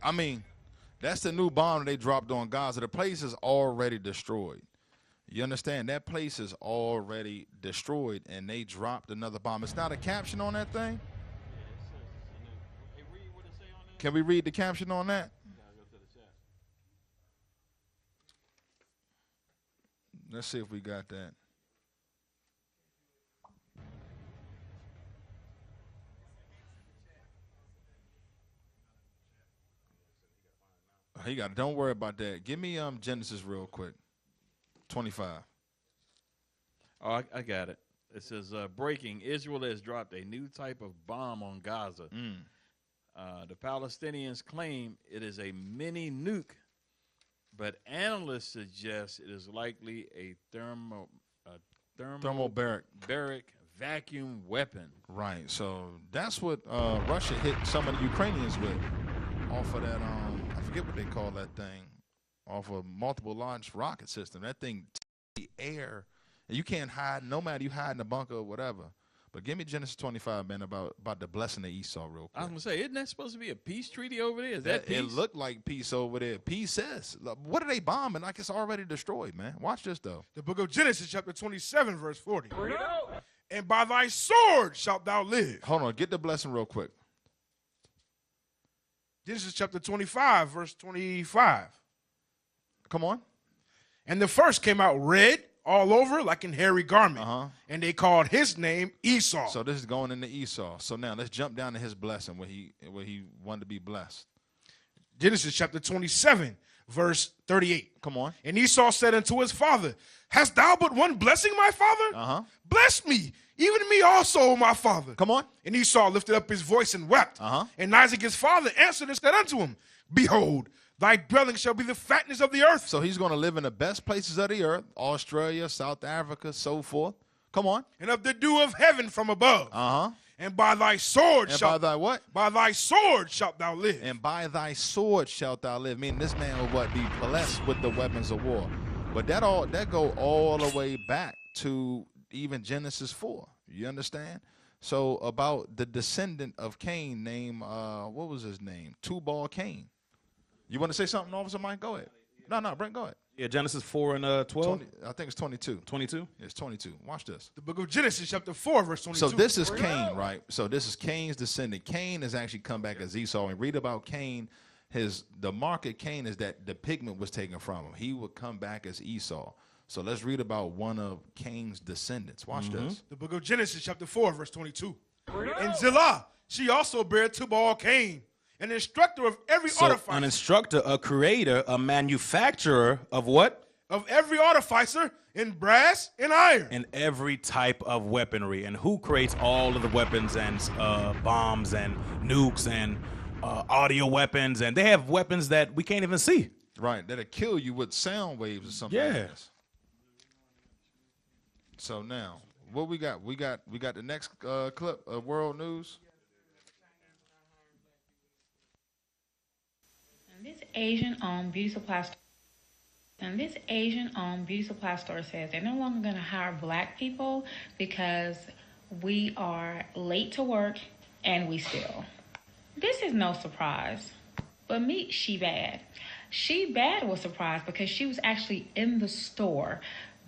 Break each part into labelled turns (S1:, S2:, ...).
S1: I mean, that's the new bomb they dropped on Gaza. The place is already destroyed. You understand? That place is already destroyed, and they dropped another bomb. It's not a caption on that thing? Can we read the caption on that? Let's see if we got that. He got it. Don't worry about that. Give me Genesis real quick. 25.
S2: Oh, I got it. It says, breaking, Israel has dropped a new type of bomb on Gaza. The Palestinians claim it is a mini nuke, but analysts suggest it is likely a thermobaric vacuum weapon.
S1: Right. So that's what Russia hit some of the Ukrainians with off of that, I forget what they call that thing, off of multiple launch rocket system. That thing, the air, and you can't hide, no matter you hide in a bunker or whatever. But give me Genesis 25, man, about the blessing of Esau real quick.
S2: I was going to say, isn't that supposed to be a peace treaty over there? Is that peace?
S1: It looked like peace over there. Peace says. What are they bombing? Like it's already destroyed, man. Watch this, though.
S3: The book of Genesis, chapter 27, verse 40. And by thy sword shalt thou live.
S1: Hold on. Get the blessing real quick.
S3: Genesis chapter 25, verse 25.
S1: Come on.
S3: And the first came out red all over like in hairy garment. And they called his name Esau.
S1: So this is going into Esau. So now let's jump down to his blessing where he wanted to be blessed.
S3: Genesis chapter 27, verse 38.
S1: Come on.
S3: And Esau said unto his father, hast thou but one blessing, my father? Bless me, even me also, my father.
S1: Come on.
S3: And Esau lifted up his voice and wept. And Isaac his father answered and said unto him, behold, thy dwelling shall be the fatness of the earth.
S1: So he's going to live in the best places of the earth, Australia, South Africa, so forth. Come on.
S3: And of the dew of heaven from above. And by thy sword
S1: by thy what?
S3: By thy sword shalt thou live.
S1: And by thy sword shalt thou live. Meaning this man will what? Be blessed with the weapons of war. But that go all the way back to even Genesis 4. You understand? So about the descendant of Cain named, what was his name? Tubal Cain. You want to say something, Officer Mike? Go ahead. No, Brent, go ahead.
S4: Yeah, Genesis 4 and 12.
S1: I think it's 22.
S4: 22?
S1: It's 22. Watch this.
S3: The book of Genesis, chapter 4, verse 22.
S1: So this is Cain, right? So this is Cain's descendant. Cain has actually come back as Esau. And read about Cain. The mark of Cain is that the pigment was taken from him. He would come back as Esau. So let's read about one of Cain's descendants. Watch this.
S3: The book of Genesis, chapter 4, verse 22. And Zillah, she also bare Tubal Cain, an instructor of every artificer.
S4: An instructor, a creator, a manufacturer of what?
S3: Of every artificer in brass and iron.
S4: And every type of weaponry. And who creates all of the weapons and bombs and nukes and audio weapons? And they have weapons that we can't even see.
S1: Right, that'll kill you with sound waves or something.
S4: Yeah.
S1: Like this. So now, what we got? We got the next clip of world news.
S5: This Asian-owned beauty supply store says they're no longer going to hire black people because we are late to work and we steal. This is no surprise, but meet She Bad. She Bad was surprised because she was actually in the store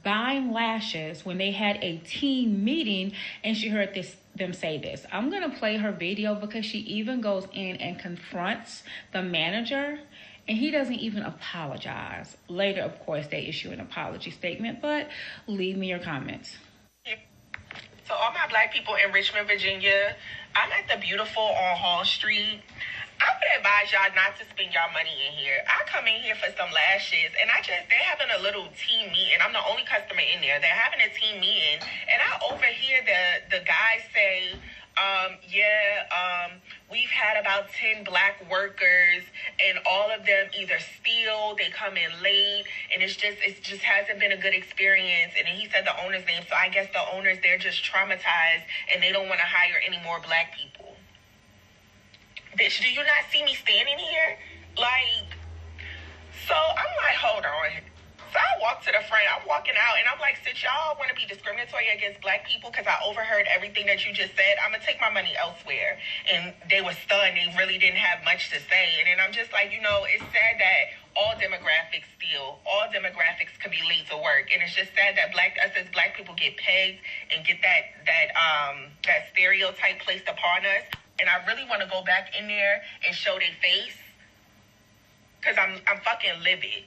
S5: buying lashes when they had a team meeting, and she heard them say this. I'm going to play her video because she even goes in and confronts the manager, and he doesn't even apologize. Later, of course, they issue an apology statement, but leave me your comments.
S6: So all my black people in Richmond, Virginia, I'm at the Beautiful on Hall Street. I would advise y'all not to spend y'all money in here. I come in here for some lashes, and they're having a little team meeting. I'm the only customer in there. They're having a team meeting, and I overhear the guy say, we've had about 10 black workers, and all of them either steal, they come in late, and it just hasn't been a good experience. And then he said the owner's name, so I guess the owners, they're just traumatized, and they don't want to hire any more black people. Bitch, do you not see me standing here? So I'm like, hold on. So I walk to the front. I'm walking out, and I'm like, since y'all want to be discriminatory against black people because I overheard everything that you just said, I'm going to take my money elsewhere. And they were stunned. They really didn't have much to say. And then I'm just like, you know, it's sad that all demographics could be late to work. And it's just sad that us as black people get pegged and get that stereotype placed upon us. And I really want to go back in there and show their face because I'm fucking livid.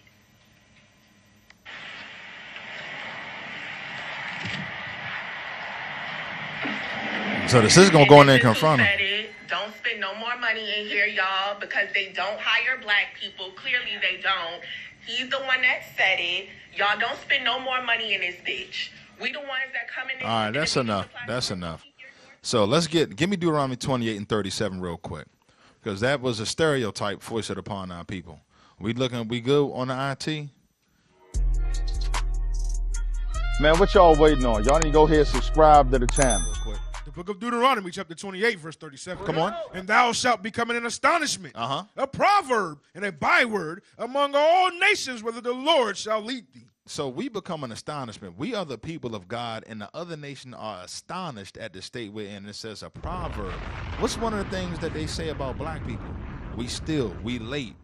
S1: So the sister's gonna go in there and confront him.
S6: Don't spend no more money in here, y'all, because they don't hire black people. Clearly they don't. He's the one that said it. Y'all don't spend no more money in this bitch. We the ones that come in.
S1: All right, that's enough. That's enough. So let's give me Deuteronomy 28 and 37 real quick, because that was a stereotype foisted upon our people. We good on the IT?
S7: Man, what y'all waiting on? Y'all need to go ahead and subscribe to the channel.
S3: The book of Deuteronomy, chapter 28, verse 37.
S1: Come on.
S3: And thou shalt become an astonishment,
S1: Uh-huh.
S3: a proverb and a byword among all nations, whether the Lord shall lead thee.
S1: So we become an astonishment. We are the people of God, and the other nation are astonished at the state we're in. It says a proverb. What's one of the things that they say about black people? We steal. We late.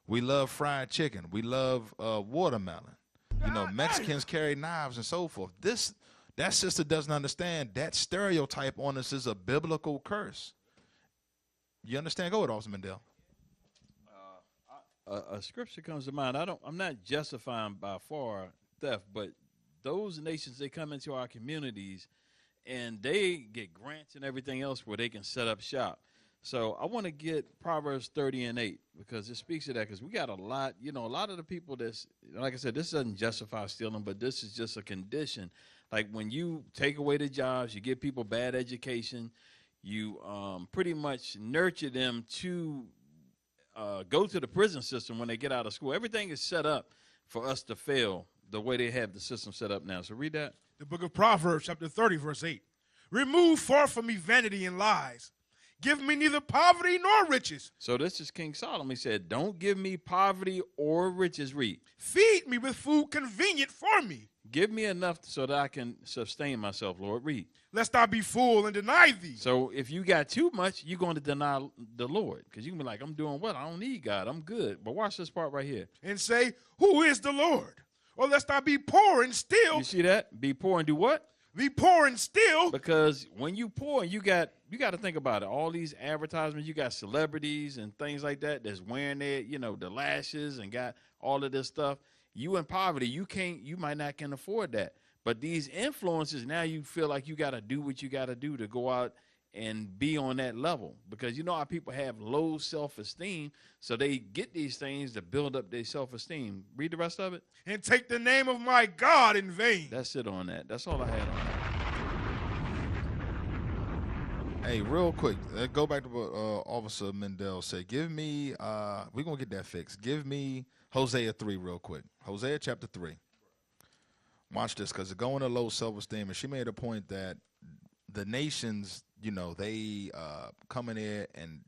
S1: We love fried chicken. We love watermelon. You know, Mexicans carry knives and so forth. That sister doesn't understand that stereotype on us is a biblical curse. You understand? Go ahead, Officer Mendel.
S2: A scripture comes to mind. I'm not justifying by far theft, but those nations, they come into our communities and they get grants and everything else where they can set up shop. So I want to get Proverbs 30 and 8 because it speaks to that, because we got a lot of the people that's, like I said, this doesn't justify stealing, but this is just a condition. Like when you take away the jobs, you give people bad education, you pretty much nurture them to go to the prison system when they get out of school. Everything is set up for us to fail the way they have the system set up now. So read that.
S3: The book of Proverbs, chapter 30, verse 8. Remove far from me vanity and lies. Give me neither poverty nor riches.
S2: So this is King Solomon. He said, don't give me poverty or riches. Read.
S3: Feed me with food convenient for me.
S2: Give me enough so that I can sustain myself, Lord. Read.
S3: Lest I be full and deny thee.
S2: So if you got too much, you're going to deny the Lord, because you can be like, I'm doing what? I don't need God. I'm good. But watch this part right here.
S3: And say, who is the Lord? Or lest I be poor and steal.
S2: You see that? Be poor and do what?
S3: Be poor and steal.
S2: Because when you poor, you got to think about it. All these advertisements, you got celebrities and things like that that's wearing their, the lashes and got all of this stuff. You in poverty, you might not can afford that. But these influences, now you feel like you got to do what you got to do to go out and be on that level. Because you know how people have low self-esteem, so they get these things to build up their self-esteem. Read the rest of it.
S3: And take the name of my God in vain.
S2: That's it on that. That's all I had on that.
S1: Hey, real quick, go back to what Officer Mendel said. Give me, we're going to get that fixed. Give me Hosea 3 real quick. Hosea chapter 3. Watch this, because it's going to low self-esteem. And she made a point that the nations, they come in there and,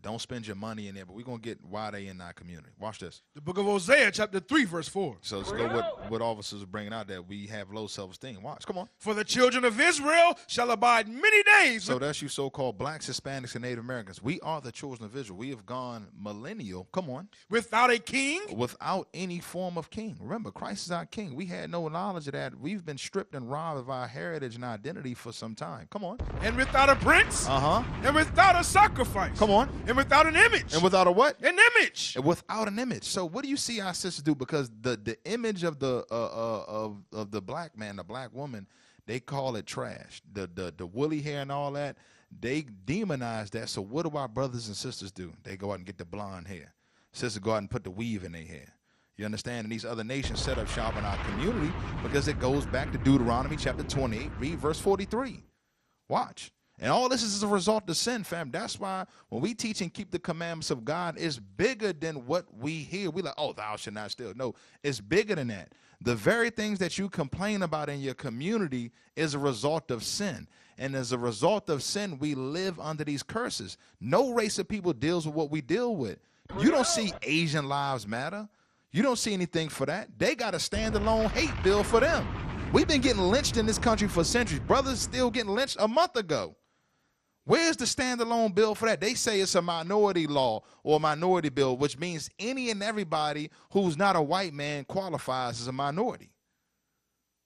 S1: don't spend your money in there, but we're going to get why they in our community. Watch this.
S3: The book of Hosea, chapter 3, verse 4.
S1: So let's go what officers are bringing out, that we have low self-esteem. Watch, come on.
S3: For the children of Israel shall abide many days.
S1: So that's you so-called blacks, Hispanics, and Native Americans. We are the children of Israel. We have gone millennial, come on.
S3: Without a king.
S1: Without any form of king. Remember, Christ is our king. We had no knowledge of that. We've been stripped and robbed of our heritage and identity for some time. Come on.
S3: And without a prince.
S1: Uh-huh.
S3: And without a sacrifice.
S1: Come on.
S3: And without an image.
S1: And without a what?
S3: An image.
S1: And without an image. So what do you see our sisters do? Because the image of the black man, the black woman, they call it trash. The woolly hair and all that, they demonize that. So what do our brothers and sisters do? They go out and get the blonde hair. Sisters go out and put the weave in their hair. You understand? And these other nations set up shop in our community because it goes back to Deuteronomy chapter 28, read verse 43. Watch. And all this is a result of sin, fam. That's why when we teach and keep the commandments of God, it's bigger than what we hear. We like, oh, thou shalt not steal. No, it's bigger than that. The very things that you complain about in your community is a result of sin. And as a result of sin, we live under these curses. No race of people deals with what we deal with. You don't see Asian lives matter. You don't see anything for that. They got a standalone hate bill for them. We've been getting lynched in this country for centuries. Brothers still getting lynched a month ago. Where's the standalone bill for that? They say it's a minority law or a minority bill, which means any and everybody who's not a white man qualifies as a minority.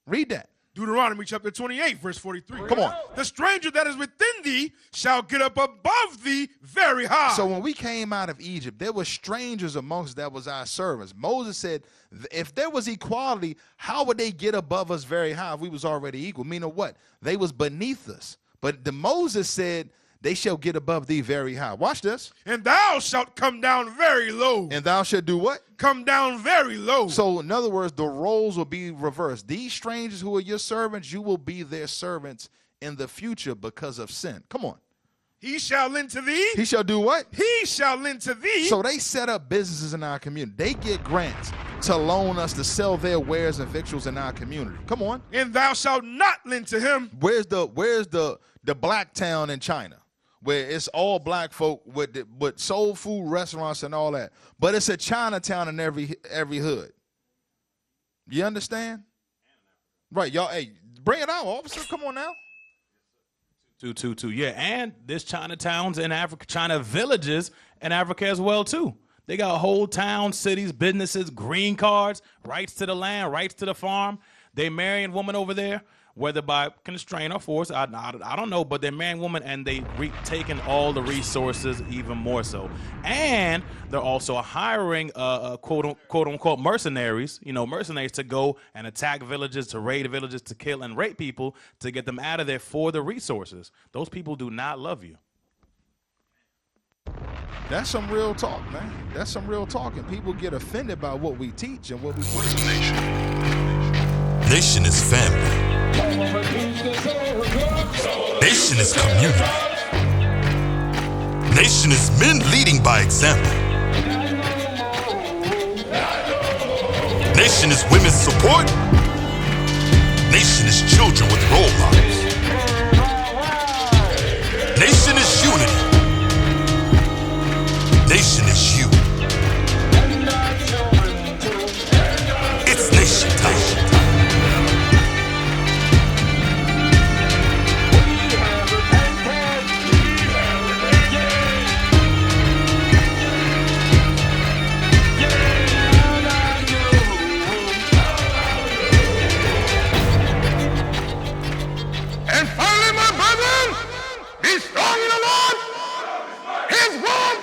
S1: Read that.
S3: Deuteronomy chapter 28, verse 43.
S1: Come on.
S3: The stranger that is within thee shall get up above thee very high.
S1: So when we came out of Egypt, there were strangers amongst us that was our servants. Moses said, if there was equality, how would they get above us very high if we was already equal? Meaning what? They was beneath us. But Moses said, they shall get above thee very high. Watch this.
S3: And thou shalt come down very low.
S1: And thou shalt do what?
S3: Come down very low.
S1: So in other words, the roles will be reversed. These strangers who are your servants, you will be their servants in the future because of sin. Come on.
S3: He shall lend to thee.
S1: He shall do what?
S3: He shall lend to thee.
S1: So they set up businesses in our community. They get grants to loan us to sell their wares and victuals in our community. Come on.
S3: And thou shalt not lend to him.
S1: Where's the black town in China, where it's all black folk with soul food restaurants and all that, but it's a Chinatown in every hood. You understand? Right, y'all. Hey, bring it out, officer. Come on now.
S4: 222. Yeah, and there's Chinatowns in Africa, China villages in Africa as well too. They got whole towns, cities, businesses, green cards, rights to the land, rights to the farm. They marrying women over there, whether by constraint or force, I don't know, but they're marrying women and they taking all the resources even more so. And they're also hiring quote unquote mercenaries, mercenaries to go and attack villages, to raid villages, to kill and rape people, to get them out of there for the resources. Those people do not love you.
S1: That's some real talk, man. That's some real talk, and people get offended by what we teach and what we.
S8: What is a nation? Nation is family. Nation is community. Nation is men leading by example. Nation is women's support. Nation is children with role models. Nation is unity. Nation is you. It's nation time.
S3: And finally, my brethren, be strong in the Lord. His word